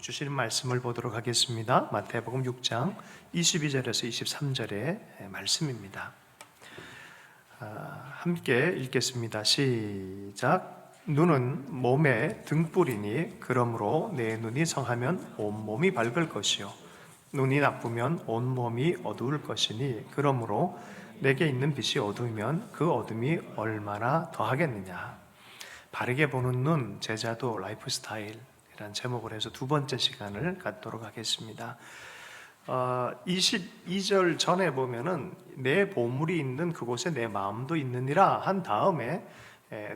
주시는 말씀을 보도록 하겠습니다. 마태복음 6장 22절에서 23절의 말씀입니다. 함께 읽겠습니다. 시작. 눈은 몸의 등불이니 그러므로 내 눈이 성하면 온몸이 밝을 것이요 눈이 나쁘면 온몸이 어두울 것이니 그러므로 내게 있는 빛이 어두우면 그 어둠이 얼마나 더하겠느냐. 바르게 보는 눈, 제자도 라이프 스타일 이란 제목을 해서 두 번째 시간을 갖도록 하겠습니다. 22절 전에 보면은 내 보물이 있는 그곳에 내 마음도 있느니라 한 다음에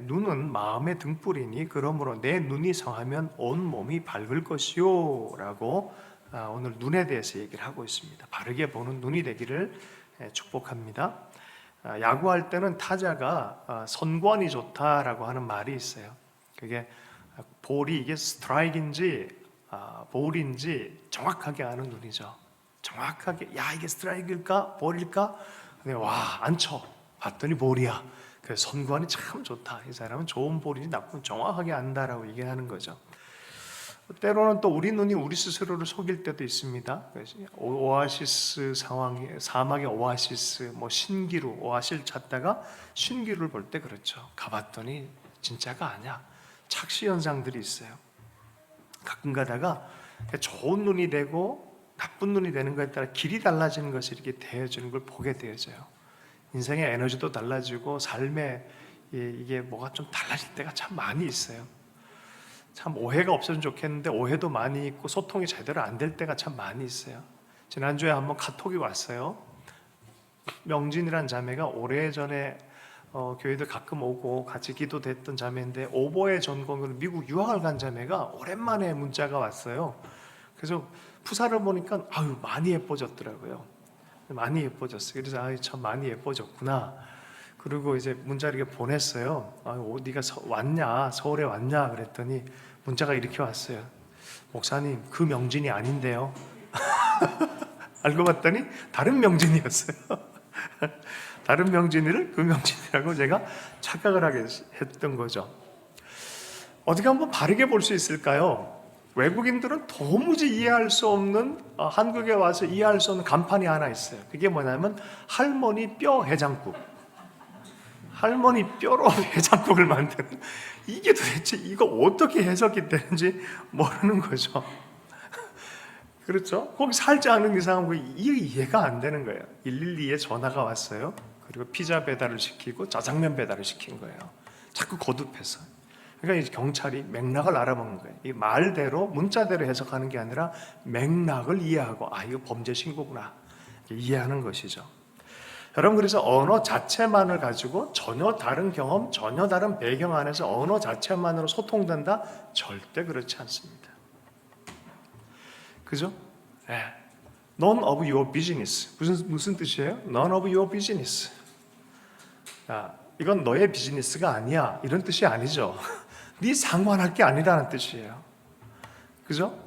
눈은 마음의 등불이니 그러므로 내 눈이 성하면 온 몸이 밝을 것이요 라고 오늘 눈에 대해서 얘기를 하고 있습니다. 바르게 보는 눈이 되기를 축복합니다. 야구할 때는 타자가 선관이 좋다라고 하는 말이 있어요. 그게 볼이 이게 스트라이크인지 볼인지 정확하게 아는 눈이죠. 정확하게 야 이게 스트라이크일까 볼일까? 근데 와 안 쳐. 봤더니 볼이야. 그래서 선관이 참 좋다. 이 사람은 좋은 볼인지 나쁜 정확하게 안다라고 얘기하는 거죠. 때로는 또 우리 눈이 우리 스스로를 속일 때도 있습니다. 오아시스 상황, 사막의 오아시스, 신기루, 오아시스를 찾다가 신기루를 볼 때 그렇죠. 가봤더니 진짜가 아니야. 착시 현상들이 있어요. 가끔 가다가 좋은 눈이 되고 나쁜 눈이 되는 것에 따라 길이 달라지는 것이 이렇게 되어지는 걸 보게 되어져요. 인생의 에너지도 달라지고 삶에 이게 뭐가 좀 달라질 때가 참 많이 있어요. 참 오해가 없어지면 좋겠는데 오해도 많이 있고 소통이 제대로 안 될 때가 참 많이 있어요. 지난주에 한번 카톡이 왔어요. 명진이란 자매가 오래전에 교회도 가끔 오고 같이 기도됐던 자매인데 오보의 전공으로 미국 유학을 간 자매가 오랜만에 문자가 왔어요. 그래서 푸사를 보니까 많이 예뻐졌더라고요. 많이 예뻐졌어요. 그래서 참 많이 예뻐졌구나. 그리고 이제 문자를 이렇게 보냈어요. 네가 왔냐? 서울에 왔냐? 그랬더니 문자가 이렇게 왔어요. 목사님, 그 명진이 아닌데요. 알고 봤더니 다른 명진이었어요. 다른 명진이를 그 명진이라고 제가 착각을 하게 했던 거죠. 어떻게 한번 바르게 볼 수 있을까요? 외국인들은 도무지 이해할 수 없는, 한국에 와서 이해할 수 없는 간판이 하나 있어요. 그게 뭐냐면 할머니 뼈 해장국. 할머니 뼈로 해장국을 만드는, 이게 도대체 이거 어떻게 해석이 되는지 모르는 거죠. 그렇죠? 거기 살지 않은 이상은 이해가 안 되는 거예요. 112에 전화가 왔어요. 그리고 피자 배달을 시키고 짜장면 배달을 시킨 거예요. 자꾸 거듭해서. 그러니까 이제 경찰이 맥락을 알아보는 거예요. 이 말대로 문자대로 해석하는 게 아니라 맥락을 이해하고 이거 범죄 신고구나 이해하는 것이죠. 여러분, 그래서 언어 자체만을 가지고 전혀 다른 경험, 전혀 다른 배경 안에서 언어 자체만으로 소통된다? 절대 그렇지 않습니다. 그죠? None of your business. 무슨 뜻이에요? None of your business. 이건 너의 비즈니스가 아니야. 이런 뜻이 아니죠. 네 상관할 게 아니라는 뜻이에요. 그죠?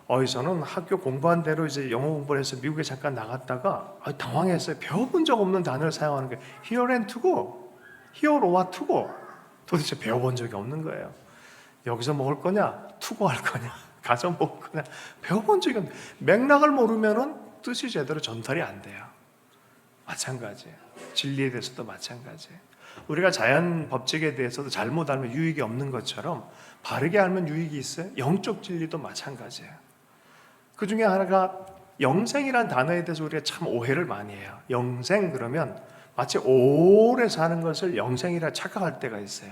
저는 학교 공부한 대로 이제 영어 공부를 해서 미국에 잠깐 나갔다가 당황했어요. 배워본 적 없는 단어를 사용하는 거예요. Here and to go. Here와 to go. 도대체 배워본 적이 없는 거예요. 여기서 먹을 거냐? to go 할 거냐? 가서 먹을 거냐? 배워본 적이 없는. 맥락을 모르면은 뜻이 제대로 전달이 안 돼요. 마찬가지예요. 진리에 대해서도 마찬가지예요. 우리가 자연 법칙에 대해서도 잘못 알면 유익이 없는 것처럼 바르게 알면 유익이 있어요. 영적 진리도 마찬가지예요. 그 중에 하나가 영생이란 단어에 대해서 우리가 참 오해를 많이 해요. 영생 그러면 마치 오래 사는 것을 영생이라 착각할 때가 있어요.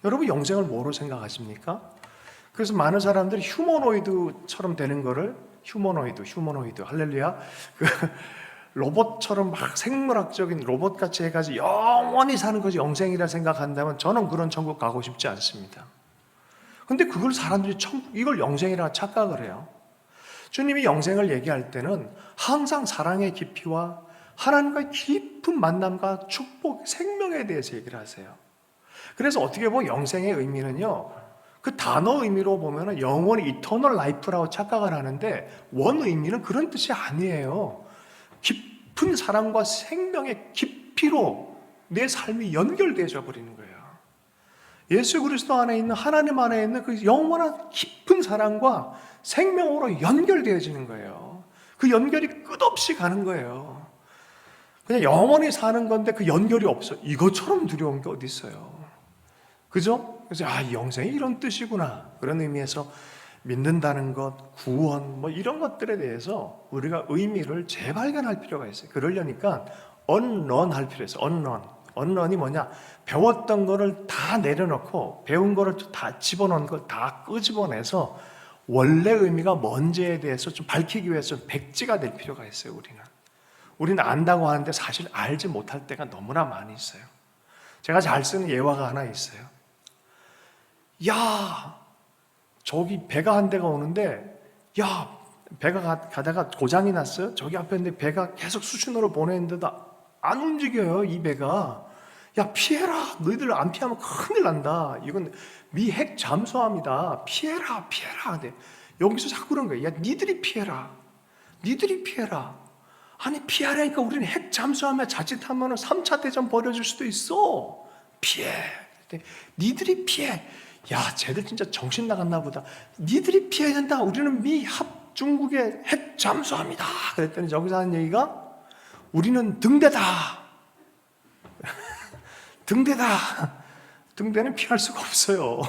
여러분, 영생을 뭐로 생각하십니까? 그래서 많은 사람들이 휴머노이드처럼 되는 거를 휴머노이드 할렐루야, 로봇처럼 막 생물학적인 로봇같이 해가지고 영원히 사는 것이 영생이라 생각한다면 저는 그런 천국 가고 싶지 않습니다. 근데 그걸 사람들이 이걸 영생이라 착각을 해요. 주님이 영생을 얘기할 때는 항상 사랑의 깊이와 하나님과의 깊은 만남과 축복, 생명에 대해서 얘기를 하세요. 그래서 어떻게 보면 영생의 의미는요, 그 단어 의미로 보면 영원히 이터널 라이프라고 착각을 하는데 원 의미는 그런 뜻이 아니에요. 깊은 사랑과 생명의 깊이로 내 삶이 연결되어져 버리는 거예요. 예수 그리스도 안에 있는, 하나님 안에 있는 그 영원한 깊은 사랑과 생명으로 연결되어지는 거예요. 그 연결이 끝없이 가는 거예요. 그냥 영원히 사는 건데 그 연결이 없어. 이것처럼 두려운 게 어디 있어요. 그죠? 그래서 이 영생이 이런 뜻이구나. 그런 의미에서 믿는다는 것, 구원, 이런 것들에 대해서 우리가 의미를 재발견할 필요가 있어요. 그러려니까 언런할 필요 있어요. 언런이 뭐냐? 배웠던 거를 다 내려놓고 배운 거를 다 집어넣은 걸 다 끄집어내서 원래 의미가 뭔지에 대해서 좀 밝히기 위해서 백지가 될 필요가 있어요. 우리는 안다고 하는데 사실 알지 못할 때가 너무나 많이 있어요. 제가 잘 쓰는 예화가 하나 있어요. 야, 저기 배가 한 대가 오는데, 야, 배가 가다가 고장이 났어요. 저기 앞에 있는데 배가 계속 수신호를 보내는데도 안 움직여요, 이 배가. 야, 피해라. 너희들 안 피하면 큰일 난다. 이건 미 핵 잠수함이다. 피해라. 근데 여기서 자꾸 그런 거예요. 야, 니들이 피해라. 아니, 피하라니까. 우리는 핵 잠수함에 자칫하면 3차 대전 벌어질 수도 있어. 피해. 니들이 피해. 야, 쟤들 진짜 정신 나갔나 보다. 니들이 피해야 된다. 우리는 미 합중국의 핵 잠수함이다. 그랬더니 저기서 하는 얘기가 우리는 등대다. 등대는 피할 수가 없어요.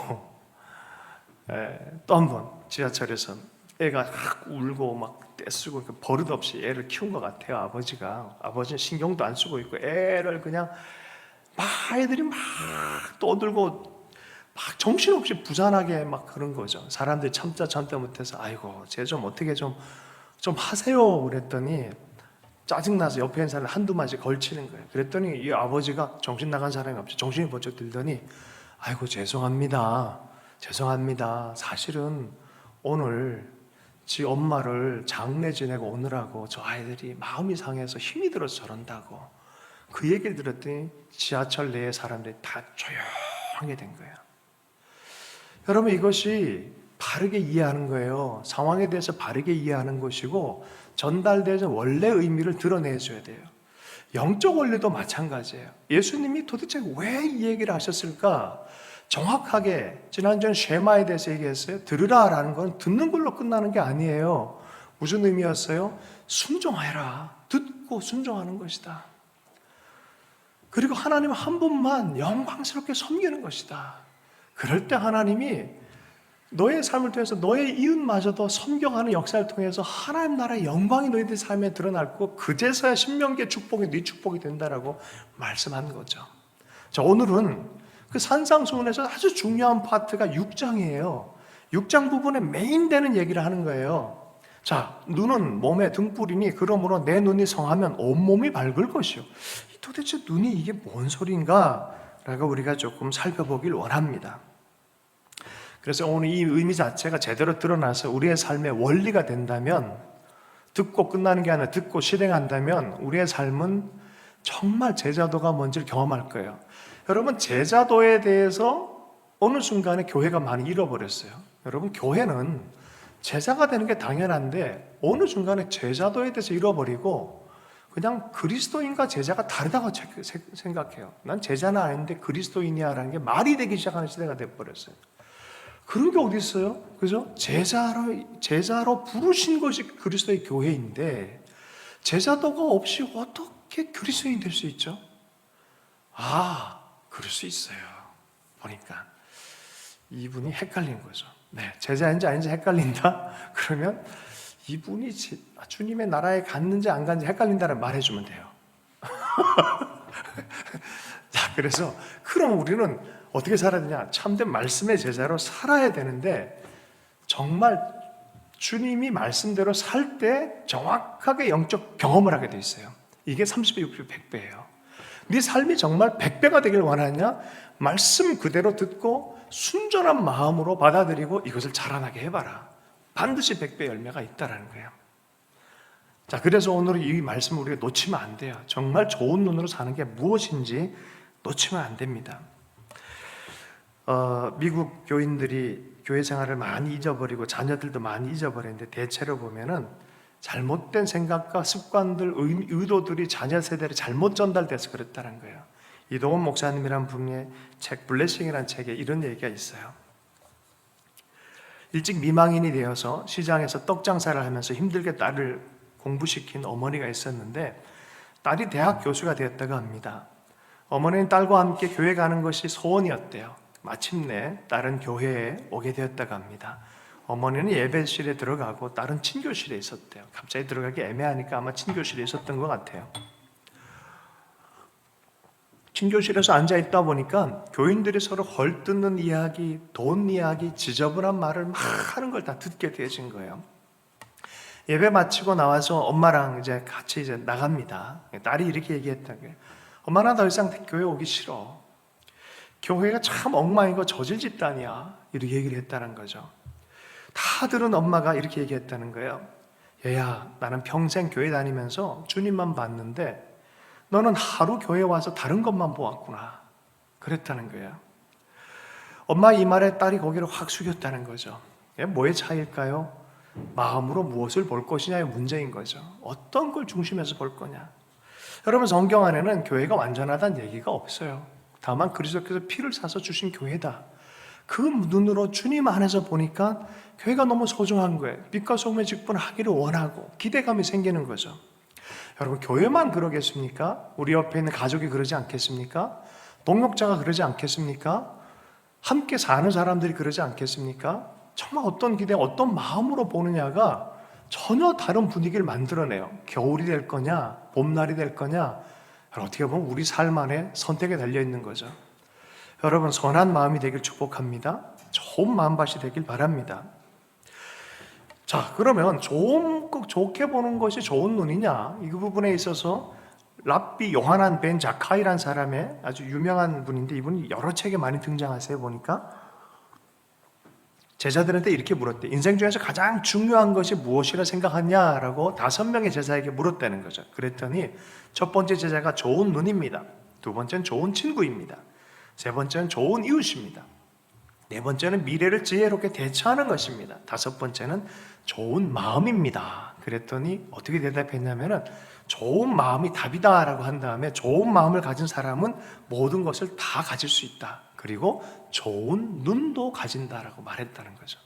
또 한 번 지하철에서 애가 막 울고 막 떼쓰고 버릇없이 애를 키운 것 같아요. 아버지는 신경도 안 쓰고 있고 애를 그냥 막 애들이 막 떠들고 막 정신없이 부산하게 막 그런 거죠. 사람들이 참다 못해서 아이고 쟤 좀 어떻게 좀 하세요 그랬더니 짜증나서 옆에 있는 사람 한두 마디 걸치는 거예요. 그랬더니 이 아버지가 정신 나간 사람이 없이 정신이 번쩍 들더니 아이고 죄송합니다. 사실은 오늘 지 엄마를 장례 지내고 오느라고 저 아이들이 마음이 상해서 힘이 들어서 저런다고. 그 얘기를 들었더니 지하철 내의 사람들이 다 조용하게 된 거예요. 여러분, 이것이 바르게 이해하는 거예요. 상황에 대해서 바르게 이해하는 것이고 전달돼서 원래 의미를 드러내줘야 돼요. 영적 원리도 마찬가지예요. 예수님이 도대체 왜 이 얘기를 하셨을까? 정확하게 지난주에 쉐마에 대해서 얘기했어요. 들으라라는 건 듣는 걸로 끝나는 게 아니에요. 무슨 의미였어요? 순종해라. 듣고 순종하는 것이다. 그리고 하나님 한 분만 영광스럽게 섬기는 것이다. 그럴 때 하나님이 너의 삶을 통해서 너의 이웃마저도 섬겨가는 역사를 통해서 하나님 나라의 영광이 너희들 삶에 드러났고 그제서야 신명기의 축복이 네 축복이 된다라고 말씀한 거죠. 자, 오늘은 그 산상수훈에서 아주 중요한 파트가 6장이에요. 6장 부분에 메인 되는 얘기를 하는 거예요. 자, 눈은 몸의 등불이니 그러므로 내 눈이 성하면 온몸이 밝을 것이요. 도대체 눈이 이게 뭔 소린가? 라고 우리가 조금 살펴보길 원합니다. 그래서 오늘 이 의미 자체가 제대로 드러나서 우리의 삶의 원리가 된다면, 듣고 끝나는 게 아니라 듣고 실행한다면 우리의 삶은 정말 제자도가 뭔지를 경험할 거예요. 여러분, 제자도에 대해서 어느 순간에 교회가 많이 잃어버렸어요. 여러분, 교회는 제자가 되는 게 당연한데 어느 순간에 제자도에 대해서 잃어버리고 그냥 그리스도인과 제자가 다르다고 생각해요. 난 제자는 아닌데 그리스도인이야라는 게 말이 되기 시작하는 시대가 돼버렸어요. 그런 게 어디 있어요? 그죠? 제자로 부르신 것이 그리스도의 교회인데 제자도가 없이 어떻게 그리스도인이 될 수 있죠? 그럴 수 있어요. 보니까 이분이 헷갈린 거죠. 네, 제자인지 아닌지 헷갈린다? 그러면 이분이 주님의 나라에 갔는지 안 갔는지 헷갈린다는 말해주면 돼요. 자, 그래서 그럼 우리는 어떻게 살아야 되냐? 참된 말씀의 제자로 살아야 되는데 정말 주님이 말씀대로 살 때 정확하게 영적 경험을 하게 돼 있어요. 이게 30배, 60배, 100배예요. 네 삶이 정말 100배가 되길 원하냐? 말씀 그대로 듣고 순전한 마음으로 받아들이고 이것을 자라나게 해봐라. 반드시 100배 열매가 있다라는 거예요. 자, 그래서 오늘 이 말씀을 우리가 놓치면 안 돼요. 정말 좋은 눈으로 사는 게 무엇인지 놓치면 안 됩니다. 미국 교인들이 교회 생활을 많이 잊어버리고 자녀들도 많이 잊어버리는데 대체로 보면은 잘못된 생각과 습관들, 의도들이 자녀 세대에 잘못 전달돼서 그렇다는 거예요. 이도원 목사님이란 분의 책 블레싱이라는 책에 이런 얘기가 있어요. 일찍 미망인이 되어서 시장에서 떡 장사를 하면서 힘들게 딸을 공부시킨 어머니가 있었는데 딸이 대학 교수가 되었다고 합니다. 어머니는 딸과 함께 교회 가는 것이 소원이었대요. 마침내 딸은 교회에 오게 되었다고 합니다. 어머니는 예배실에 들어가고 딸은 친교실에 있었대요. 갑자기 들어가기 애매하니까 아마 친교실에 있었던 것 같아요. 친교실에서 앉아있다 보니까 교인들이 서로 헐뜯는 이야기, 돈 이야기, 지저분한 말을 막 하는 걸 다 듣게 되어진 거예요. 예배 마치고 나와서 엄마랑 이제 같이 이제 나갑니다. 딸이 이렇게 얘기했다고요. 엄마, 나 더 이상 교회 오기 싫어. 교회가 참 엉망이고 저질 집단이야. 이렇게 얘기를 했다는 거죠. 다 들은 엄마가 이렇게 얘기했다는 거예요. 얘야, 나는 평생 교회 다니면서 주님만 봤는데 너는 하루 교회 와서 다른 것만 보았구나. 그랬다는 거예요. 엄마 이 말에 딸이 고개를 확 숙였다는 거죠. 뭐의 차이일까요? 마음으로 무엇을 볼 것이냐의 문제인 거죠. 어떤 걸 중심에서 볼 거냐. 여러분, 성경 안에는 교회가 완전하다는 얘기가 없어요. 다만 그리스도께서 피를 사서 주신 교회다. 그 눈으로 주님 안에서 보니까 교회가 너무 소중한 거예요. 빛과 소금의 직분을 하기를 원하고 기대감이 생기는 거죠. 여러분, 교회만 그러겠습니까? 우리 옆에 있는 가족이 그러지 않겠습니까? 동역자가 그러지 않겠습니까? 함께 사는 사람들이 그러지 않겠습니까? 정말 어떤 기대, 어떤 마음으로 보느냐가 전혀 다른 분위기를 만들어내요. 겨울이 될 거냐, 봄날이 될 거냐, 어떻게 보면 우리 삶 안에 선택에 달려있는 거죠. 여러분, 선한 마음이 되길 축복합니다. 좋은 마음밭이 되길 바랍니다. 자, 그러면 좋게 보는 것이 좋은 눈이냐? 이 부분에 있어서 랍비 요하난 벤 자카이라는 사람의 아주 유명한 분인데, 이분이 여러 책에 많이 등장하세요. 보니까 제자들한테 이렇게 물었대. 인생 중에서 가장 중요한 것이 무엇이라 생각하냐라고 5명의 제자에게 물었다는 거죠. 그랬더니 첫 번째 제자가 좋은 눈입니다. 두 번째는 좋은 친구입니다. 세 번째는 좋은 이웃입니다. 네 번째는 미래를 지혜롭게 대처하는 것입니다. 다섯 번째는 좋은 마음입니다. 그랬더니 어떻게 대답했냐면은 좋은 마음이 답이다라고 한 다음에 좋은 마음을 가진 사람은 모든 것을 다 가질 수 있다. 그리고 좋은 눈도 가진다라고 말했다는 거죠.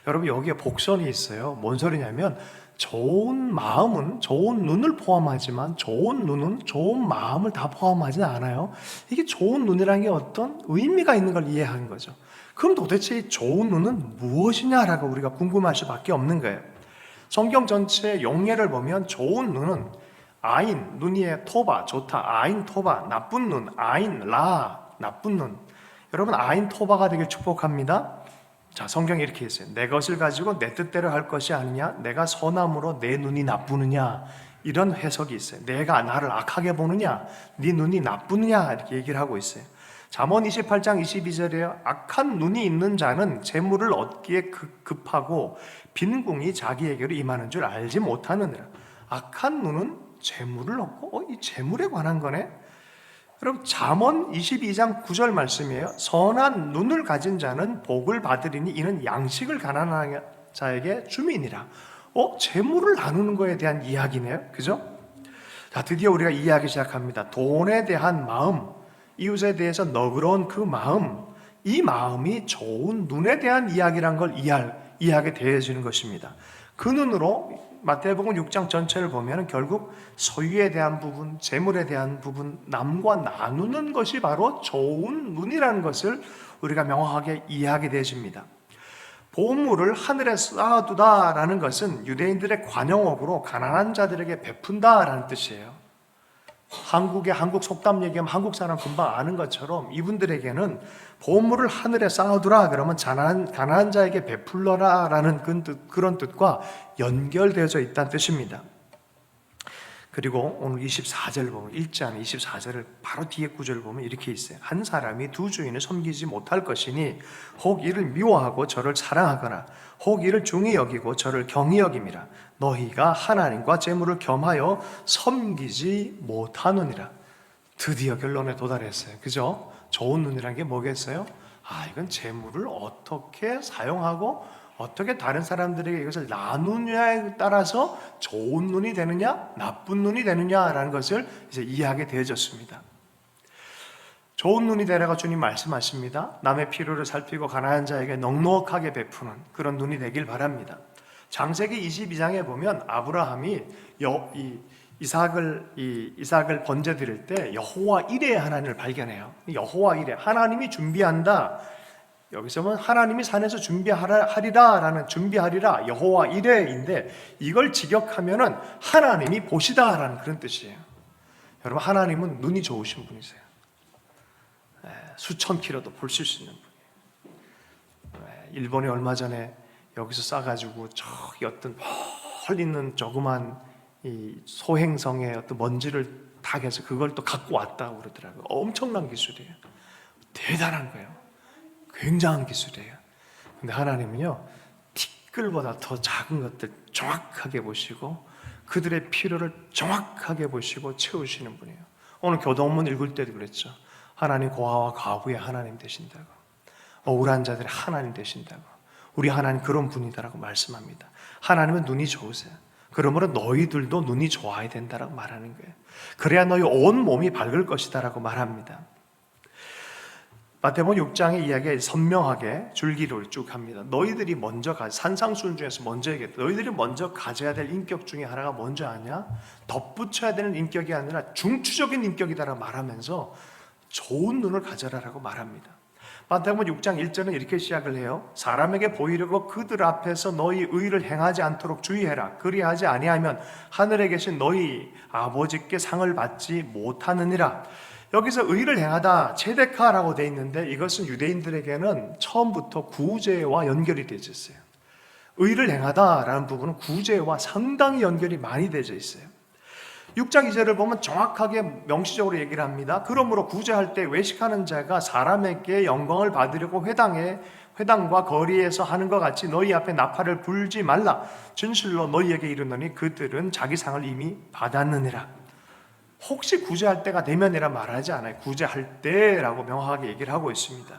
여러분, 여기에 복선이 있어요. 뭔 소리냐면 좋은 마음은 좋은 눈을 포함하지만 좋은 눈은 좋은 마음을 다 포함하지는 않아요. 이게 좋은 눈이라는 게 어떤 의미가 있는 걸 이해하는 거죠. 그럼 도대체 이 좋은 눈은 무엇이냐라고 우리가 궁금할 수밖에 없는 거예요. 성경 전체의 용례를 보면 좋은 눈은 아인, 눈이의 토바, 좋다, 아인 토바, 나쁜 눈, 아인 라, 나쁜 눈. 여러분, 아인 토바가 되길 축복합니다. 자, 성경이 이렇게 했어요. 내 것을 가지고 내 뜻대로 할 것이 아니냐? 내가 선함으로 내 눈이 나쁘느냐? 이런 해석이 있어요. 내가 나를 악하게 보느냐? 네 눈이 나쁘느냐? 이렇게 얘기를 하고 있어요. 잠언 28장 22절에 악한 눈이 있는 자는 재물을 얻기에 급하고 빈궁이 자기에게로 임하는 줄 알지 못하느니라. 악한 눈은 재물을 얻고 이 재물에 관한 거네. 여러분, 잠언 22장 9절 말씀이에요. 선한 눈을 가진 자는 복을 받으리니 이는 양식을 가난한 자에게 주민이라. 재물을 나누는 거에 대한 이야기네요. 그죠? 자, 드디어 우리가 이해하기 시작합니다. 돈에 대한 마음, 이웃에 대해서 너그러운 그 마음, 이 마음이 좋은 눈에 대한 이야기란 걸 이해하게 되어지는 것입니다. 그 눈으로 마태복음 6장 전체를 보면 결국 소유에 대한 부분, 재물에 대한 부분, 남과 나누는 것이 바로 좋은 눈이라는 것을 우리가 명확하게 이해하게 되어집니다. 보물을 하늘에 쌓아두다라는 것은 유대인들의 관용어구로 가난한 자들에게 베푼다라는 뜻이에요. 한국 속담 얘기하면 한국 사람 금방 아는 것처럼 이분들에게는 보물을 하늘에 쌓아두라 그러면 가난한 자에게 베풀러라 라는 그런 뜻과 연결되어져 있다는 뜻입니다. 그리고 오늘 24절 보면 1장 24절을 바로 뒤에 구절을 보면 이렇게 있어요. 한 사람이 두 주인을 섬기지 못할 것이니 혹 이를 미워하고 저를 사랑하거나 혹 이를 중히 여기고 저를 경히 여김이라. 너희가 하나님과 재물을 겸하여 섬기지 못하느니라. 드디어 결론에 도달했어요. 그죠? 좋은 눈이라는 게 뭐겠어요? 이건 재물을 어떻게 사용하고 어떻게 다른 사람들에게 이것을 나누냐에 따라서 좋은 눈이 되느냐, 나쁜 눈이 되느냐라는 것을 이제 이해하게 되어졌습니다. 좋은 눈이 되라고 주님 말씀하십니다. 남의 필요를 살피고 가난한 자에게 넉넉하게 베푸는 그런 눈이 되길 바랍니다. 창세기 22장에 보면 아브라함이 이삭을 번제 드릴 때 여호와 이레의 하나님을 발견해요. 여호와 이레, 하나님이 준비한다. 여기서 보면 하나님이 산에서 준비하리라라는 준비하리라 여호와 이레인데, 이걸 직역하면은 하나님이 보시다라는 그런 뜻이에요. 여러분, 하나님은 눈이 좋으신 분이세요. 수천 킬로도 볼 수 있는 분이에요. 일본에 얼마 전에 여기서 싸가지고 저기 어떤 멀 있는 조그만 이 소행성의 어떤 먼지를 다 해서 그걸 또 갖고 왔다고 그러더라고요. 엄청난 기술이에요. 대단한 거예요. 굉장한 기술이에요. 근데 하나님은요, 티끌보다 더 작은 것들 정확하게 보시고 그들의 필요를 정확하게 보시고 채우시는 분이에요. 오늘 교동문 읽을 때도 그랬죠. 하나님 고아와 과부의 하나님 되신다고, 억울한 자들의 하나님 되신다고, 우리 하나님 그런 분이다라고 말씀합니다. 하나님은 눈이 좋으세요. 그러므로 너희들도 눈이 좋아야 된다라고 말하는 거예요. 그래야 너희 온 몸이 밝을 것이다라고 말합니다. 마태복음 6장의 이야기에 선명하게 줄기를 쭉 합니다. 너희들이 먼저 산상수훈 중에서 먼저 얘기했다. 너희들이 먼저 가져야 될 인격 중에 하나가 뭔지 아냐? 덧붙여야 되는 인격이 아니라 중추적인 인격이다라고 말하면서 좋은 눈을 가져라라고 말합니다. 마태복음 6장 1절은 이렇게 시작을 해요. 사람에게 보이려고 그들 앞에서 너희 의를 행하지 않도록 주의해라. 그리하지 아니하면 하늘에 계신 너희 아버지께 상을 받지 못하느니라. 여기서 의를 행하다, 체데카라고 되어 있는데 이것은 유대인들에게는 처음부터 구제와 연결이 되어 있어요. 의를 행하다라는 부분은 구제와 상당히 연결이 많이 되어 있어요. 6장 2절을 보면 정확하게 명시적으로 얘기를 합니다. 그러므로 구제할 때 외식하는 자가 사람에게 영광을 받으려고 회당과 거리에서 하는 것 같이 너희 앞에 나팔을 불지 말라. 진실로 너희에게 이르노니 그들은 자기 상을 이미 받았느니라. 혹시 구제할 때가 되면이라 말하지 않아요. 구제할 때라고 명확하게 얘기를 하고 있습니다.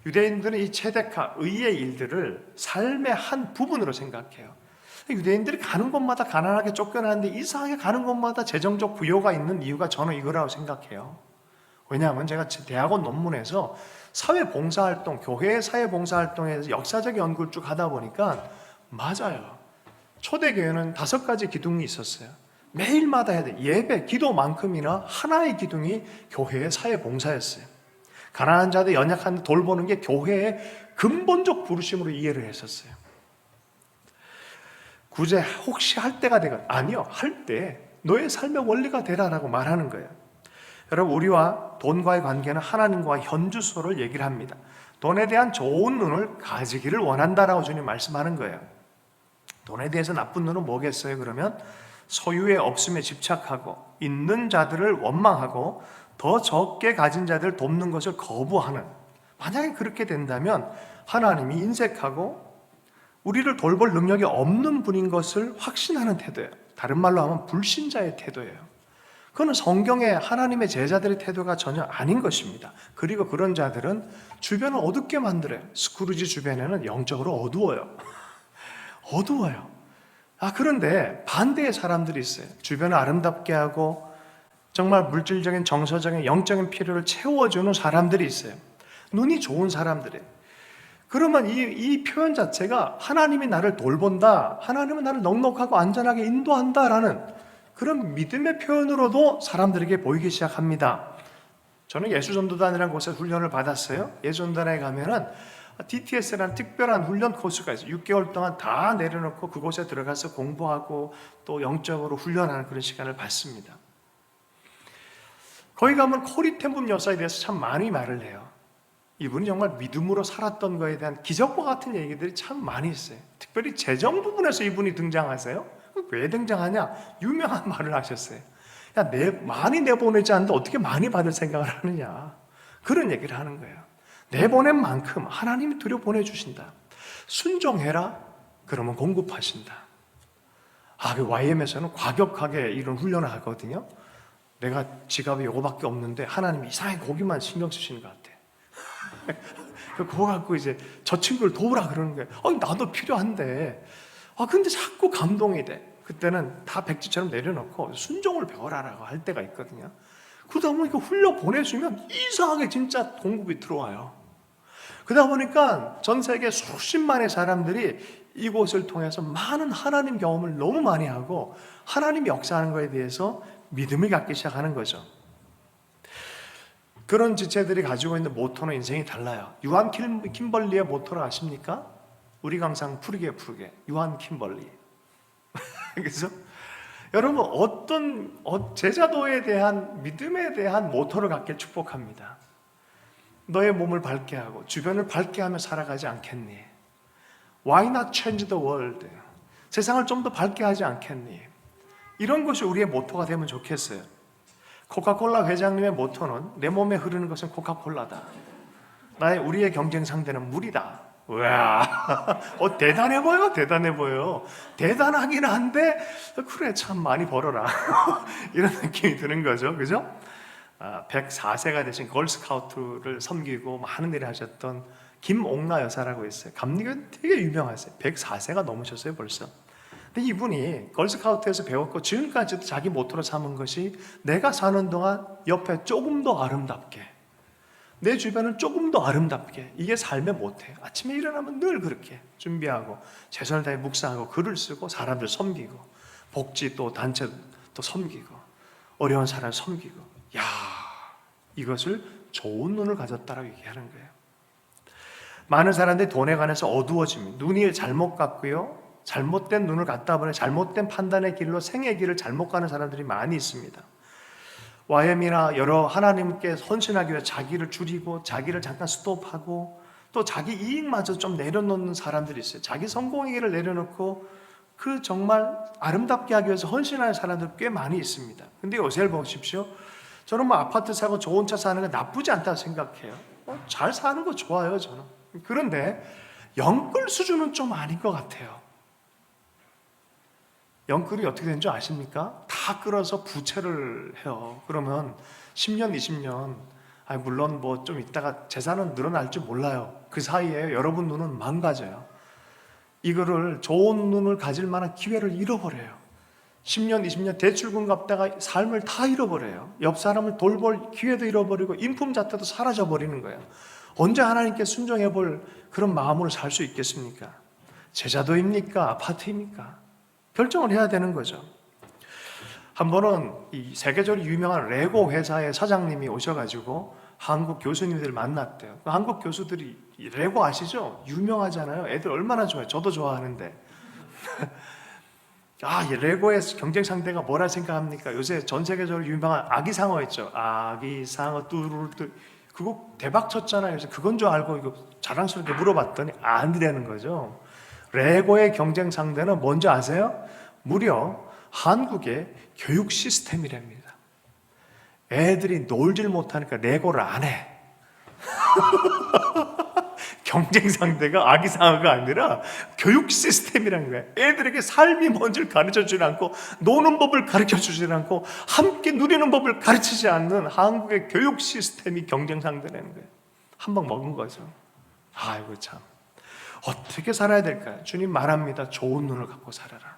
유대인들은 이 체데카, 의의 일들을 삶의 한 부분으로 생각해요. 유대인들이 가는 곳마다 가난하게 쫓겨나는데 이상하게 가는 곳마다 재정적 부여가 있는 이유가 저는 이거라고 생각해요. 왜냐하면 제가 대학원 논문에서 사회봉사활동, 교회 사회봉사활동에서 역사적 연구를 쭉 하다 보니까 맞아요. 초대교회는 5가지 기둥이 있었어요. 매일마다 해야 돼. 예배, 기도만큼이나 하나의 기둥이 교회의 사회봉사였어요. 가난한 자들, 연약한 데 돌보는 게 교회의 근본적 부르심으로 이해를 했었어요. 구제 혹시 할 때가 되건 아니요, 할 때 너의 삶의 원리가 되라라고 말하는 거예요. 여러분, 우리와 돈과의 관계는 하나님과 현주소를 얘기를 합니다. 돈에 대한 좋은 눈을 가지기를 원한다라고 주님 말씀하는 거예요. 돈에 대해서 나쁜 눈은 뭐겠어요? 그러면 소유의 없음에 집착하고 있는 자들을 원망하고 더 적게 가진 자들을 돕는 것을 거부하는, 만약에 그렇게 된다면 하나님이 인색하고 우리를 돌볼 능력이 없는 분인 것을 확신하는 태도예요. 다른 말로 하면 불신자의 태도예요. 그건 성경의 하나님의 제자들의 태도가 전혀 아닌 것입니다. 그리고 그런 자들은 주변을 어둡게 만들어요. 스크루지 주변에는 영적으로 어두워요. 어두워요. 그런데 반대의 사람들이 있어요. 주변을 아름답게 하고 정말 물질적인, 정서적인, 영적인 필요를 채워주는 사람들이 있어요. 눈이 좋은 사람들이에요. 그러면 이 표현 자체가 하나님이 나를 돌본다, 하나님은 나를 넉넉하고 안전하게 인도한다라는 그런 믿음의 표현으로도 사람들에게 보이기 시작합니다. 저는 예수전도단이라는 곳에서 훈련을 받았어요. 예수전도단에 가면은 DTS라는 특별한 훈련 코스가 있어요. 6개월 동안 다 내려놓고 그곳에 들어가서 공부하고 또 영적으로 훈련하는 그런 시간을 받습니다. 거기 가면 코리 텐붐 여사에 대해서 참 많이 말을 해요. 이분이 정말 믿음으로 살았던 것에 대한 기적과 같은 얘기들이 참 많이 있어요. 특별히 재정 부분에서 이분이 등장하세요. 왜 등장하냐? 유명한 말을 하셨어요. 야, 많이 내보내지 않는데 어떻게 많이 받을 생각을 하느냐? 그런 얘기를 하는 거예요. 내보낸 만큼 하나님이 들여 보내주신다. 순종해라. 그러면 공급하신다. 그 YM에서는 과격하게 이런 훈련을 하거든요. 내가 지갑에 요거밖에 없는데 하나님이 이상하게 거기만 신경 쓰시는 것 같아. 그거 갖고 이제 저 친구를 도우라 그러는 거예요. 나도 필요한데. 근데 자꾸 감동이 돼. 그때는 다 백지처럼 내려놓고 순종을 배워라라고 할 때가 있거든요. 그러다 보니까 흘려 보내주면 이상하게 진짜 공급이 들어와요. 그러다 보니까 전 세계 수십만의 사람들이 이곳을 통해서 많은 하나님 경험을 너무 많이 하고 하나님이 역사하는 것에 대해서 믿음을 갖기 시작하는 거죠. 그런 지체들이 가지고 있는 모토는 인생이 달라요. 유한 킴벌리의 모토를 아십니까? 우리 강상 푸르게 유한 킴벌리. 그래서 여러분 어떤 제자도에 대한 믿음에 대한 모토를 갖길 축복합니다. 너의 몸을 밝게 하고 주변을 밝게 하며 살아가지 않겠니? Why not change the world? 세상을 좀 더 밝게 하지 않겠니? 이런 것이 우리의 모토가 되면 좋겠어요. 코카콜라 회장님의 모토는 내 몸에 흐르는 것은 코카콜라다. 우리의 경쟁 상대는 물이다. 와, 대단해 보여, 대단해 보여. 대단하긴 한데 그래 참 많이 벌어라. 이런 느낌이 드는 거죠, 그죠? 104세가 되신 걸스카우트를 섬기고 많은 일을 하셨던 김옥나 여사라고 있어요. 감리교 되게 유명하세요. 104세가 넘으셨어요 벌써. 근데 이분이 걸스카우트에서 배웠고 지금까지도 자기 모토로 삼은 것이 내가 사는 동안 옆에 조금 더 아름답게, 내 주변을 조금 더 아름답게, 이게 삶의 모토예요. 아침에 일어나면 늘 그렇게 준비하고 최선을 다해 묵상하고 글을 쓰고 사람들 섬기고 복지 또 단체 또 섬기고 어려운 사람 섬기고, 야, 이것을 좋은 눈을 가졌다라고 얘기하는 거예요. 많은 사람들이 돈에 관해서 어두워집니다. 눈이 잘못 갔고요, 잘못된 눈을 갖다 보니 잘못된 판단의 길로 생의 길을 잘못 가는 사람들이 많이 있습니다. YM이나 여러 하나님께 헌신하기 위해 자기를 줄이고 자기를 잠깐 스톱하고 또 자기 이익마저 좀 내려놓는 사람들이 있어요. 자기 성공의 길을 내려놓고 그 정말 아름답게 하기 위해서 헌신하는 사람들 꽤 많이 있습니다. 근데 요새를 보십시오. 저는 뭐 아파트 사고 좋은 차 사는 게 나쁘지 않다고 생각해요. 잘 사는 거 좋아요, 저는. 그런데 영끌 수준은 좀 아닌 것 같아요. 영끌이 어떻게 되는 줄 아십니까? 다 끌어서 부채를 해요. 그러면 10년, 20년, 물론 뭐 좀 있다가 재산은 늘어날지 몰라요. 그 사이에 여러분 눈은 망가져요. 이거를 좋은 눈을 가질 만한 기회를 잃어버려요. 10년, 20년 대출금 갚다가 삶을 다 잃어버려요. 옆 사람을 돌볼 기회도 잃어버리고 인품 자체도 사라져버리는 거예요. 언제 하나님께 순종해 볼 그런 마음으로 살 수 있겠습니까? 제자도입니까? 아파트입니까? 결정을 해야 되는 거죠. 한 번은 이 세계적으로 유명한 레고 회사의 사장님이 오셔가지고 한국 교수님들 만났대요. 한국 교수들이 레고 아시죠? 유명하잖아요. 애들 얼마나 좋아해요. 저도 좋아하는데. 이 레고의 경쟁 상대가 뭐라 생각합니까? 요새 전 세계적으로 유명한 아기상어 있죠. 아기상어 뚜루뚜, 그거 대박 쳤잖아요. 그래서 그건 줄 알고 이거 자랑스럽게 물어봤더니 아니라는 거죠. 레고의 경쟁 상대는 뭔지 아세요? 무려 한국의 교육 시스템이랍니다. 애들이 놀질 못하니까 레고를 안 해. 경쟁 상대가 아기상어가 아니라 교육 시스템이라는 거예요. 애들에게 삶이 뭔지를 가르쳐주지 않고 노는 법을 가르쳐주지 않고 함께 누리는 법을 가르치지 않는 한국의 교육 시스템이 경쟁 상대라는 거예요. 한 방 먹은 거죠. 아이고 참, 어떻게 살아야 될까요? 주님 말합니다. 좋은 눈을 갖고 살아라.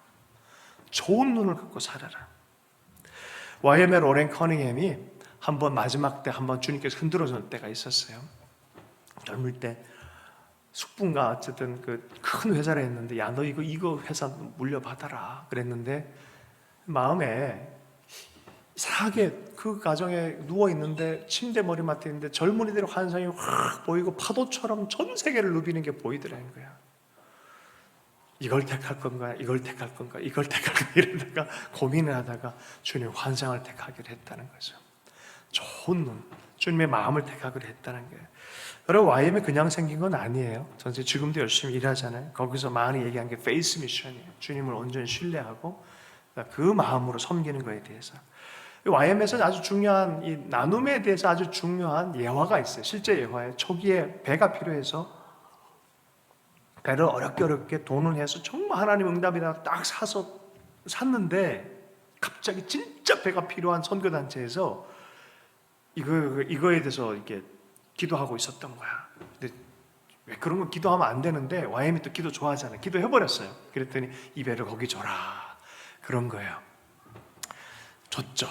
좋은 눈을 갖고 살아라. YM의 로렌 커닝햄이 한번 마지막 때 한번 주님께서 흔들어줄 때가 있었어요. 젊을 때 숙부인가 어쨌든 그 큰 회사를 했는데, 야, 너 이거 회사 물려받아라 그랬는데 마음에 이상하게 그 가정에 누워 있는데 침대 머리맡에 있는데 젊은이들의 환상이 확 보이고 파도처럼 전 세계를 누비는 게 보이더라는 거야. 이걸 택할 건가, 이걸 택할 건가, 이걸 택할 건가, 이러다가 고민을 하다가 주님 환상을 택하기로 했다는 거죠. 좋은 눈, 주님의 마음을 택하기로 했다는 거예요. 여러분, YM이 그냥 생긴 건 아니에요. 전체 지금도 열심히 일하잖아요. 거기서 많이 얘기한 게 페이스 미션이에요. 주님을 온전히 신뢰하고 그 마음으로 섬기는 거에 대해서. YM에서는 아주 중요한 이 나눔에 대해서 아주 중요한 예화가 있어요. 실제 예화에 초기에 배가 필요해서 배를 어렵게 돈을 해서 정말 하나님 응답이다 딱 사서 샀는데 갑자기 진짜 배가 필요한 선교단체에서 이거에 대해서 이렇게 기도하고 있었던 거야. 근데 왜 그런 거 기도하면 안 되는데 YM이 또 기도 좋아하잖아요. 기도해버렸어요. 그랬더니 이 배를 거기 줘라 그런 거예요. 줬죠.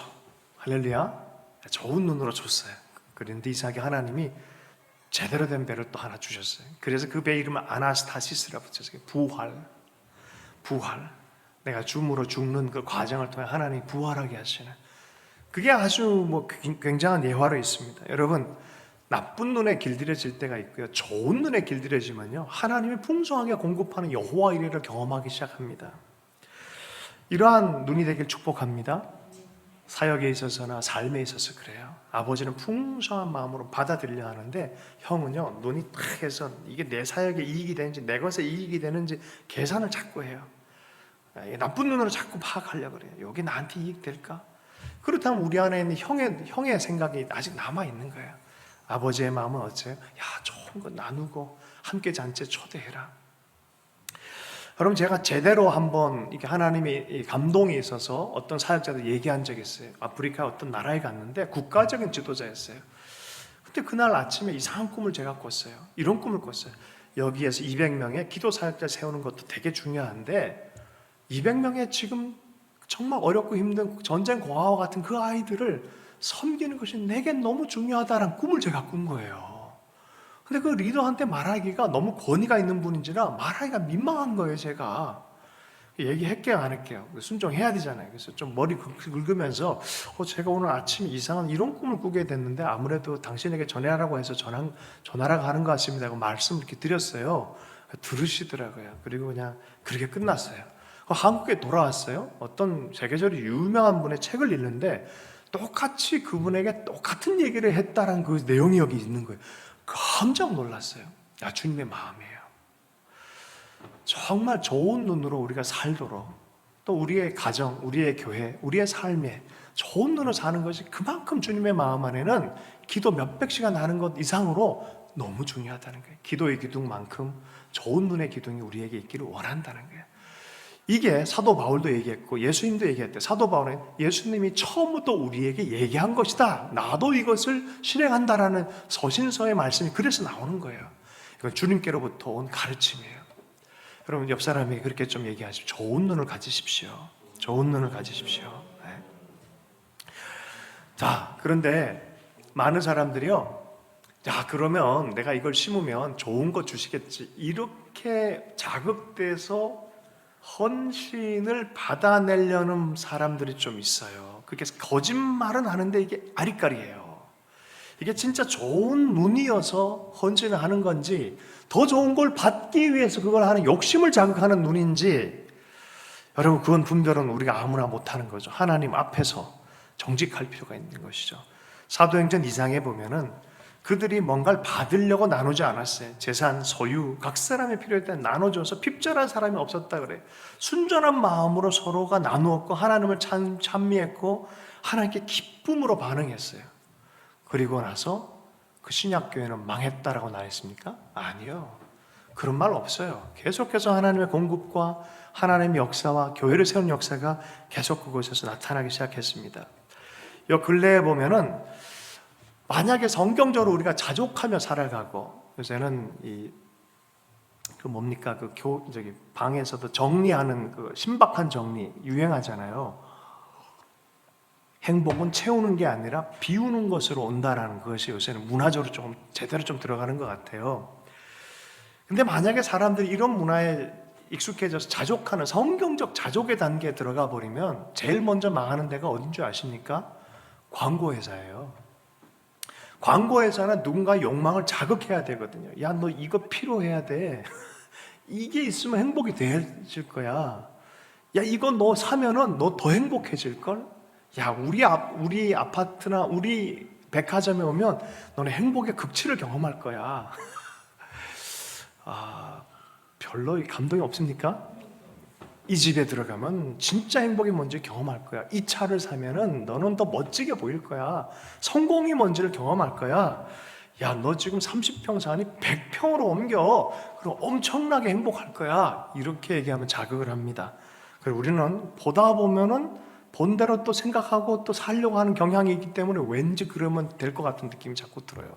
할렐루야. 좋은 눈으로 줬어요. 그런데 이상하게 하나님이 제대로 된 배를 또 하나 주셨어요. 그래서 그 배 이름을 아나스타시스라 붙였어요. 부활. 내가 줌으로 죽는 그 과정을 통해 하나님이 부활하게 하시는, 그게 아주 굉장한 예화로 있습니다. 여러분, 나쁜 눈에 길들여질 때가 있고요, 좋은 눈에 길들여지면요, 하나님이 풍성하게 공급하는 여호와 이레를 경험하기 시작합니다. 이러한 눈이 되길 축복합니다. 사역에 있어서나 삶에 있어서 그래요. 아버지는 풍성한 마음으로 받아들이려 하는데, 형은요, 눈이 탁 해서 이게 내 사역에 이익이 되는지 내 것에 이익이 되는지 계산을 자꾸 해요. 나쁜 눈으로 자꾸 파악하려고 그래요. 여기 나한테 이익 될까? 그렇다면 우리 안에 있는 형의 생각이 아직 남아있는 거예요. 아버지의 마음은 어째요? 야, 좋은 거 나누고 함께 잔치에 초대해라. 여러분, 제가 제대로 한번 이게 하나님이 감동이 있어서 어떤 사역자들 얘기한 적이 있어요. 아프리카 어떤 나라에 갔는데 국가적인 지도자였어요. 근데 그날 아침에 이상한 꿈을 제가 꿨어요. 이런 꿈을 꿨어요. 여기에서 200명의 기도 사역자 세우는 것도 되게 중요한데 200명의 지금 정말 어렵고 힘든 전쟁 고아와 같은 그 아이들을 섬기는 것이 내게 너무 중요하다는 꿈을 제가 꾼 거예요. 근데 그 리더한테 말하기가 너무 권위가 있는 분인지라 말하기가 민망한 거예요. 제가 얘기할게요, 안 할게요? 순종해야 되잖아요. 그래서 좀 머리 긁으면서 제가 오늘 아침에 이상한 이런 꿈을 꾸게 됐는데 아무래도 당신에게 전해라고 해서 전하라고 하는 것 같습니다 하고 말씀을 이렇게 드렸어요. 들으시더라고요. 그리고 그냥 그렇게 끝났어요. 한국에 돌아왔어요. 어떤 세계적으로 유명한 분의 책을 읽는데 똑같이 그분에게 똑같은 얘기를 했다는 그 내용이 여기 있는 거예요. 깜짝 놀랐어요. 주님의 마음이에요. 정말 좋은 눈으로 우리가 살도록, 또 우리의 가정, 우리의 교회, 우리의 삶에 좋은 눈으로 사는 것이 그만큼 주님의 마음 안에는 기도 몇백 시간 하는 것 이상으로 너무 중요하다는 거예요. 기도의 기둥만큼 좋은 눈의 기둥이 우리에게 있기를 원한다는 거예요. 이게 사도 바울도 얘기했고 예수님도 얘기했대요. 사도 바울은 예수님이 처음부터 우리에게 얘기한 것이다, 나도 이것을 실행한다라는 서신서의 말씀이 그래서 나오는 거예요. 이건 주님께로부터 온 가르침이에요. 여러분, 옆 사람에게 그렇게 좀 얘기하십시오. 좋은 눈을 가지십시오. 좋은 눈을 가지십시오. 네. 자, 그런데 많은 사람들이요, 그러면 내가 이걸 심으면 좋은 거 주시겠지, 이렇게 자극돼서 헌신을 받아내려는 사람들이 좀 있어요. 그게 거짓말은 하는데 이게 아리까리예요. 이게 진짜 좋은 눈이어서 헌신을 하는 건지, 더 좋은 걸 받기 위해서 그걸 하는 욕심을 자극하는 눈인지, 여러분, 그건 분별은 우리가 아무나 못하는 거죠. 하나님 앞에서 정직할 필요가 있는 것이죠. 사도행전 2장에 보면은 그들이 뭔가를 받으려고 나누지 않았어요. 재산, 소유, 각 사람의 필요에 따라 나눠줘서 핍절한 사람이 없었다 그래요. 순전한 마음으로 서로가 나누었고 하나님을 찬미했고 하나님께 기쁨으로 반응했어요. 그리고 나서 그 신약교회는 망했다라고 나했습니까? 아니요. 그런 말 없어요. 계속해서 하나님의 공급과 하나님의 역사와 교회를 세운 역사가 계속 그곳에서 나타나기 시작했습니다. 이 근래에 보면은 만약에 성경적으로 우리가 자족하며 살아가고, 요새는 방에서도 정리하는 그 신박한 정리 유행하잖아요. 행복은 채우는 게 아니라 비우는 것으로 온다라는 것이 요새는 문화적으로 좀 제대로 좀 들어가는 것 같아요. 근데 만약에 사람들이 이런 문화에 익숙해져서 자족하는 성경적 자족의 단계에 들어가 버리면 제일 먼저 망하는 데가 어딘 줄 아십니까? 광고회사예요. 광고회사는 누군가 욕망을 자극해야 되거든요. 야, 너 이거 필요해야 돼. 이게 있으면 행복이 되질 거야. 야, 이거 너 사면은 너 더 행복해질걸? 야, 우리 아파트나 우리 백화점에 오면 너네 행복의 극치를 경험할 거야. 별로 감동이 없습니까? 이 집에 들어가면 진짜 행복이 뭔지 경험할 거야. 이 차를 사면은 너는 더 멋지게 보일 거야. 성공이 뭔지를 경험할 거야. 야, 너 지금 30평 사니 100평으로 옮겨. 그럼 엄청나게 행복할 거야. 이렇게 얘기하면 자극을 합니다. 그리고 우리는 보다 보면은 본대로 또 생각하고 또 살려고 하는 경향이 있기 때문에 왠지 그러면 될 것 같은 느낌이 자꾸 들어요.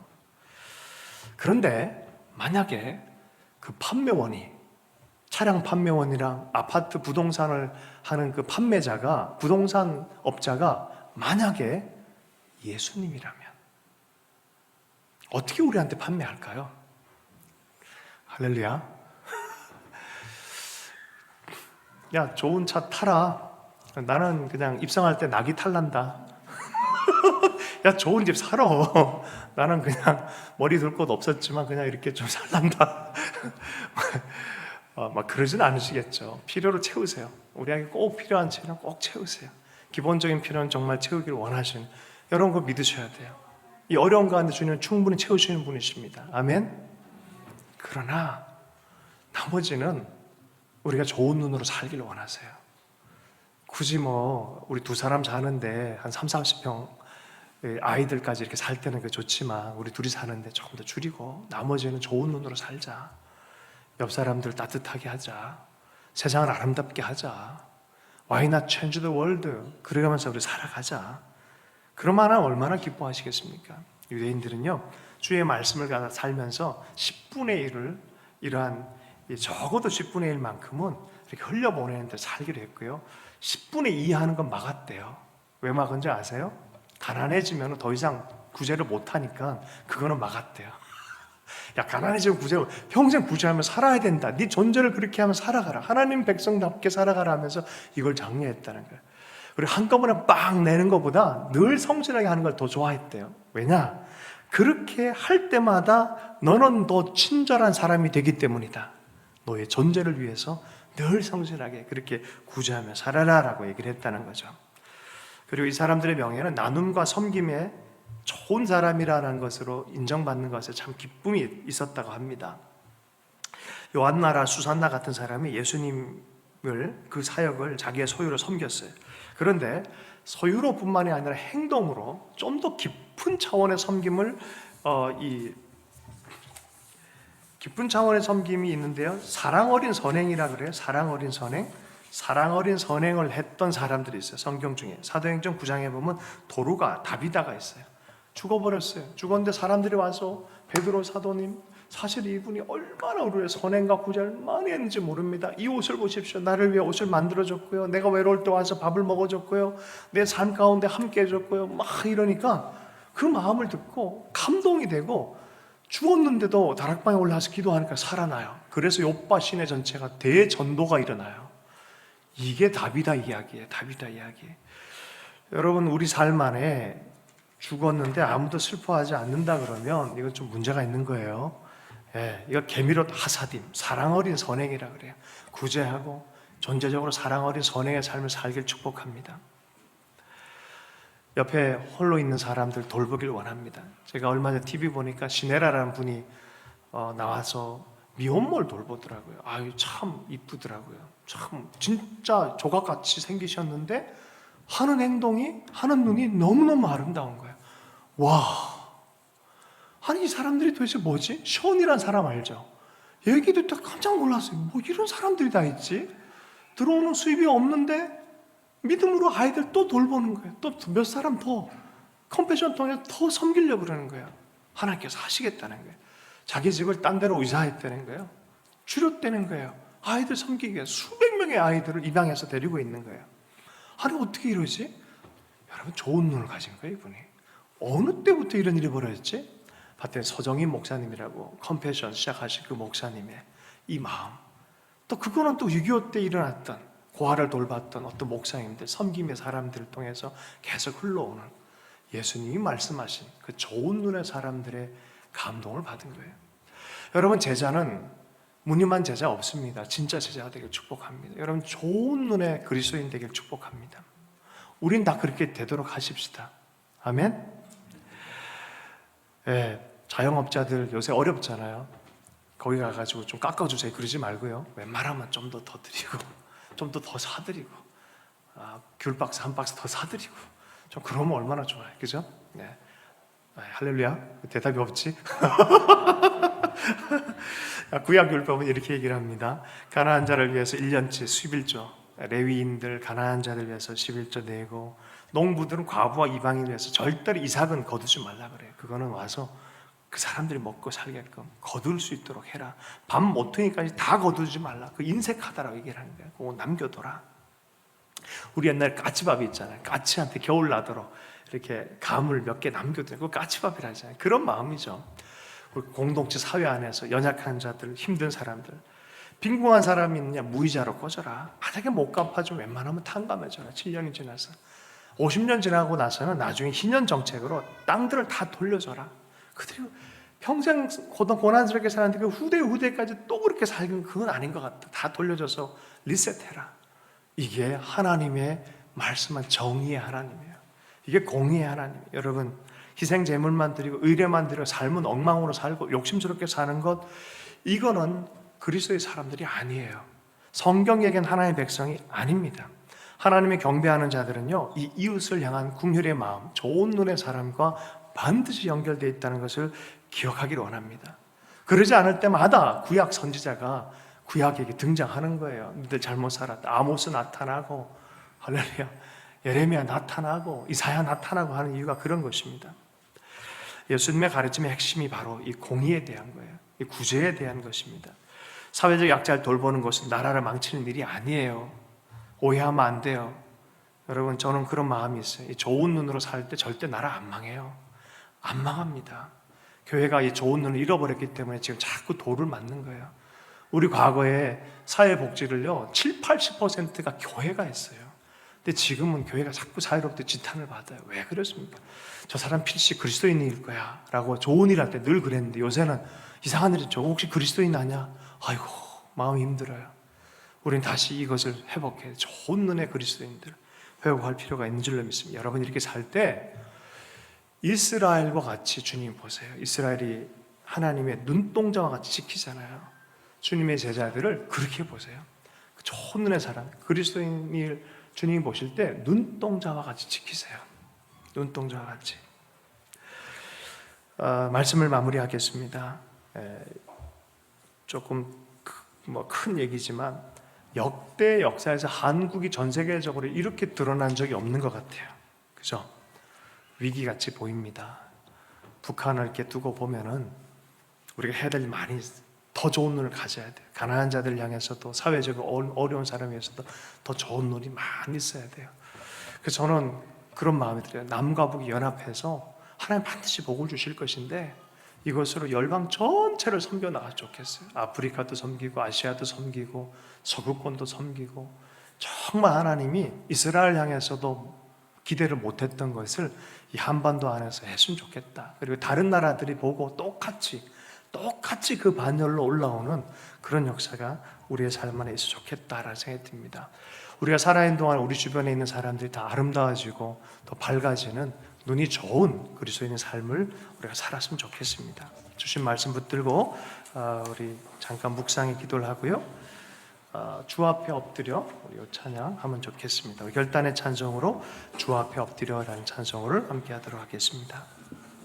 그런데 만약에 그 판매원이, 차량 판매원이랑 아파트 부동산을 하는 그 판매자가, 부동산 업자가 만약에 예수님이라면 어떻게 우리한테 판매할까요? 할렐루야. 야, 좋은 차 타라. 나는 그냥 입성할 때 낙이 탈란다. 야, 좋은 집 살아. 나는 그냥 머리 둘 곳 없었지만 그냥 이렇게 좀 살란다. 막 그러진 않으시겠죠. 필요로 채우세요. 우리에게 꼭 필요한 채는 꼭 채우세요. 기본적인 필요는 정말 채우기를 원하시는, 여러분 그거 믿으셔야 돼요. 이 어려운 가운데 주님은 충분히 채우시는 분이십니다. 아멘. 그러나 나머지는 우리가 좋은 눈으로 살기를 원하세요. 굳이 우리 두 사람 사는데 한 3, 40평 아이들까지 이렇게 살 때는 좋지만 우리 둘이 사는데 조금 더 줄이고 나머지는 좋은 눈으로 살자. 옆 사람들 따뜻하게 하자. 세상을 아름답게 하자. Why not change the world? 그러면서 우리 살아가자. 그러면 얼마나 기뻐하시겠습니까? 유대인들은요, 주의 말씀을 갖다 살면서 10분의 1을 이러한 적어도 10분의 1만큼은 이렇게 흘려보내는 데 살기로 했고요. 10분의 2 하는 건 막았대요. 왜 막은지 아세요? 가난해지면 더 이상 구제를 못하니까 그거는 막았대요. 야, 가난해지고 구제, 평생 구제하며 살아야 된다. 네 존재를 그렇게 하면 살아가라. 하나님 백성답게 살아가라 하면서 이걸 장려했다는 거예요. 그리고 한꺼번에 빵 내는 것보다 늘 성실하게 하는 걸 더 좋아했대요. 왜냐? 그렇게 할 때마다 너는 더 친절한 사람이 되기 때문이다. 너의 존재를 위해서 늘 성실하게 그렇게 구제하며 살아라라고 얘기를 했다는 거죠. 그리고 이 사람들의 명예는 나눔과 섬김에 좋은 사람이라는 것으로 인정받는 것에 참 기쁨이 있었다고 합니다. 요한나라 수산나 같은 사람이 예수님을, 그 사역을 자기의 소유로 섬겼어요. 그런데 소유로뿐만이 아니라 행동으로 좀 더 깊은 차원의 섬김을 깊은 차원의 섬김이 있는데요. 사랑 어린 선행이라 그래요. 사랑 어린 선행. 사랑 어린 선행을 했던 사람들이 있어요. 성경 중에 사도행전 9장에 보면 도루가, 다비다가 있어요. 죽어버렸어요. 죽었는데 사람들이 와서 베드로 사도님, 사실 이분이 얼마나 우리의 선행과 구제를 많이 했는지 모릅니다. 이 옷을 보십시오. 나를 위해 옷을 만들어줬고요. 내가 외로울 때 와서 밥을 먹어줬고요. 내 삶 가운데 함께 해줬고요. 막 이러니까 그 마음을 듣고 감동이 되고 죽었는데도 다락방에 올라와서 기도하니까 살아나요. 그래서 요빠 시내 전체가 대전도가 일어나요. 이게 다비다 이야기예요. 다비다 이야기. 여러분, 우리 삶 안에 죽었는데 아무도 슬퍼하지 않는다 그러면 이건 좀 문제가 있는 거예요. 예, 이거 게미롯 하사딤, 사랑 어린 선행이라 그래요. 구제하고 존재적으로 사랑 어린 선행의 삶을 살길 축복합니다. 옆에 홀로 있는 사람들 돌보길 원합니다. 제가 얼마 전에 TV 보니까 시네라라는 분이 나와서 미혼모를 돌보더라고요. 아유, 참 이쁘더라고요. 참 진짜 조각같이 생기셨는데 하는 행동이, 하는 눈이 너무너무 아름다운 거예요. 와, 아니 이 사람들이 도대체 뭐지? 션이란 사람 알죠? 얘기 듣다 깜짝 놀랐어요. 뭐 이런 사람들이 다 있지? 들어오는 수입이 없는데 믿음으로 아이들 또 돌보는 거예요. 또 몇 사람 더 컴패션 통해서 더 섬기려고 그러는 거예요. 하나님께서 하시겠다는 거예요. 자기 집을 딴 데로 이사했다는 거예요. 줄였다는 거예요. 아이들 섬기기 위해 수백 명의 아이들을 입양해서 데리고 있는 거예요. 아니 어떻게 이러지? 여러분, 좋은 눈을 가진 거예요. 이분이 어느 때부터 이런 일이 벌어졌지? 봤더니 서정인 목사님이라고 컴패션 시작하신 그 목사님의 이 마음, 또 그거는 또 6.25 때 일어났던 고아를 돌봤던 어떤 목사님들, 섬김의 사람들을 통해서 계속 흘러오는 예수님이 말씀하신 그 좋은 눈의 사람들의 감동을 받은 거예요. 여러분, 제자는 무늬만 제자 없습니다. 진짜 제자가 되길 축복합니다. 여러분, 좋은 눈의 그리스도인 되길 축복합니다. 우린 다 그렇게 되도록 하십시다. 아멘. 네, 자영업자들 요새 어렵잖아요. 거기 가가지고 좀 깎아주세요 그러지 말고요. 웬만하면 좀 더 드리고, 좀 더 사드리고, 귤박스 한 박스 더 사드리고, 좀 그러면 얼마나 좋아요. 그죠? 네. 할렐루야. 대답이 없지? 구약율법은 이렇게 얘기를 합니다. 가난한 자를 위해서 1년치 11조, 레위인들 가난한 자를 위해서 11조 내고, 농부들은 과부와 이방인을 위해서 절대로 이삭은 거두지 말라 그래요. 그거는 와서 그 사람들이 먹고 살게끔 거둘 수 있도록 해라. 밤 모퉁이까지 다 거두지 말라. 그 인색하다라고 얘기를 하는 거예요. 그거 남겨둬라. 우리 옛날에 까치밥이 있잖아요. 까치한테 겨울 나도록 이렇게 가물 몇 개 남겨두고 까치밥이라 하잖아요. 그런 마음이죠. 우리 공동체 사회 안에서 연약한 자들, 힘든 사람들, 빈궁한 사람이 있느냐 무이자로 꺼져라. 만약에 못 갚아주면 웬만하면 탕감해줘라. 7년이 지나서 50년 지나고 나서는 나중에 희년 정책으로 땅들을 다 돌려줘라. 그들이 평생 고난스럽게 살았는데 그 후대까지 또 그렇게 살긴 그건 아닌 것 같다. 다 돌려줘서 리셋해라. 이게 하나님의 말씀한 정의의 하나님이에요. 이게 공의의 하나님이에요. 여러분, 희생 제물만 드리고 의뢰만 드리고 삶은 엉망으로 살고 욕심스럽게 사는 것, 이거는 그리스도의 사람들이 아니에요. 성경에겐 하나님의 백성이 아닙니다. 하나님의 경배하는 자들은요, 이 이웃을 향한 궁혈의 마음, 좋은 눈의 사람과 반드시 연결되어 있다는 것을 기억하기를 원합니다. 그러지 않을 때마다 구약 선지자가 구약에게 등장하는 거예요. 너희들 잘못 살았다. 아모스 나타나고, 할렐루야, 예레미야 나타나고, 이사야 나타나고 하는 이유가 그런 것입니다. 예수님의 가르침의 핵심이 바로 이 공의에 대한 거예요. 이 구제에 대한 것입니다. 사회적 약자를 돌보는 것은 나라를 망치는 일이 아니에요. 오해하면 안 돼요. 여러분, 저는 그런 마음이 있어요. 이 좋은 눈으로 살 때 절대 나라 안 망해요. 안 망합니다. 교회가 이 좋은 눈을 잃어버렸기 때문에 지금 자꾸 돌을 맞는 거예요. 우리 과거에 사회복지를요 70-80%가 교회가 했어요. 근데 지금은 교회가 자꾸 사회로부터 지탄을 받아요. 왜 그렇습니까? 저 사람 필시 그리스도인일 거야 라고 좋은 일 할 때 늘 그랬는데 요새는 이상한 일이 저 혹시 그리스도인 아냐? 아이고 마음이 힘들어요. 우린 다시 이것을 회복해 좋은 눈의 그리스도인들 회복할 필요가 있는 줄로 믿습니다. 여러분, 이렇게 살 때 이스라엘과 같이 주님 보세요. 이스라엘이 하나님의 눈동자와 같이 지키잖아요. 주님의 제자들을 그렇게 보세요. 좋은 눈의 사람, 그리스도인을 주님이 보실 때 눈동자와 같이 지키세요. 눈동자와 같이. 말씀을 마무리하겠습니다. 조금 큰 얘기지만 역대 역사에서 한국이 전 세계적으로 이렇게 드러난 적이 없는 것 같아요. 그죠? 위기같이 보입니다. 북한을 이렇게 두고 보면은 우리가 해야 될 일 많이 더 좋은 눈을 가져야 돼요. 가난한 자들 향해서도 사회적으로 어려운 사람에 위해서도 더 좋은 눈이 많이 있어야 돼요. 그래서 저는 그런 마음이 들어요. 남과 북이 연합해서 하나님 반드시 복을 주실 것인데 이것으로 열방 전체를 섬겨 나가면 좋겠어요. 아프리카도 섬기고 아시아도 섬기고 서구권도 섬기고 정말 하나님이 이스라엘 향해서도 기대를 못했던 것을 이 한반도 안에서 했으면 좋겠다. 그리고 다른 나라들이 보고 똑같이 그 반열로 올라오는 그런 역사가 우리의 삶 안에 있어 좋겠다라는 생각이 듭니다. 우리가 살아있는 동안 우리 주변에 있는 사람들이 다 아름다워지고 더 밝아지는 눈이 좋은 그리스도인의 삶을 우리가 살았으면 좋겠습니다. 주신 말씀 붙들고 우리 잠깐 묵상의 기도를 하고요. 주 앞에 엎드려 우리 찬양하면 좋겠습니다. 결단의 찬송으로 주 앞에 엎드려라는 찬송을 함께 하도록 하겠습니다.